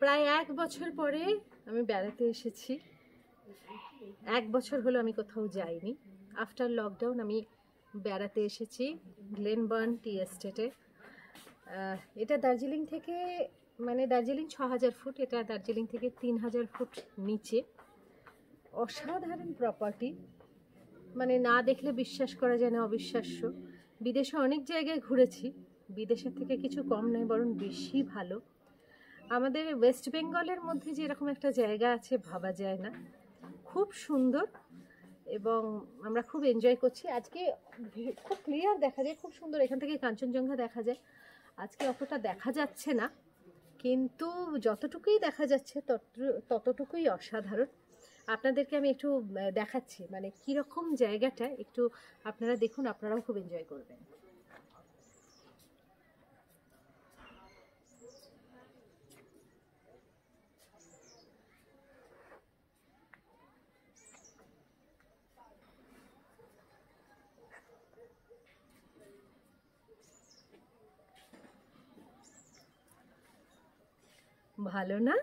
প্রায় 1 বছর পরে আমি বেড়াতে এসেছি। 1 বছর হলো আমি কোথাও যাইনি। আফটার লকডাউন আমি বেড়াতে এসেছি গ্লেনবার্ন টি এস্টেটে। এটা দার্জিলিং থেকে, মানে দার্জিলিং 6000 ফুট, এটা দার্জিলিং থেকে 3000 ফুট নিচে। অসাধারণ প্রপার্টি, মানে না দেখলে বিশ্বাস করা যায় না, অবিশ্বাস্য। বিদেশে অনেক জায়গায় ঘুরেছি, বিদেশের থেকে কিছু কম নয়, বরং বেশি ভালো। আমাদের ওয়েস্ট বেঙ্গলের মধ্যে যে এরকম একটা জায়গা আছে ভাবা যায় না। খুব সুন্দর এবং আমরা খুব এনজয় করছি। আজকে খুব ক্লিয়ার দেখা যায়, খুব সুন্দর, এখান থেকে কাঞ্চনজঙ্ঘা দেখা যায়। আজকে অতটা দেখা যাচ্ছে না, কিন্তু যতটুকুই দেখা যাচ্ছে ততটুকুই অসাধারণ। আপনাদেরকে আমি একটু দেখাচ্ছি, মানে কীরকম জায়গাটা, একটু আপনারা দেখুন, আপনারাও খুব এনজয় করবেন। ভালো না?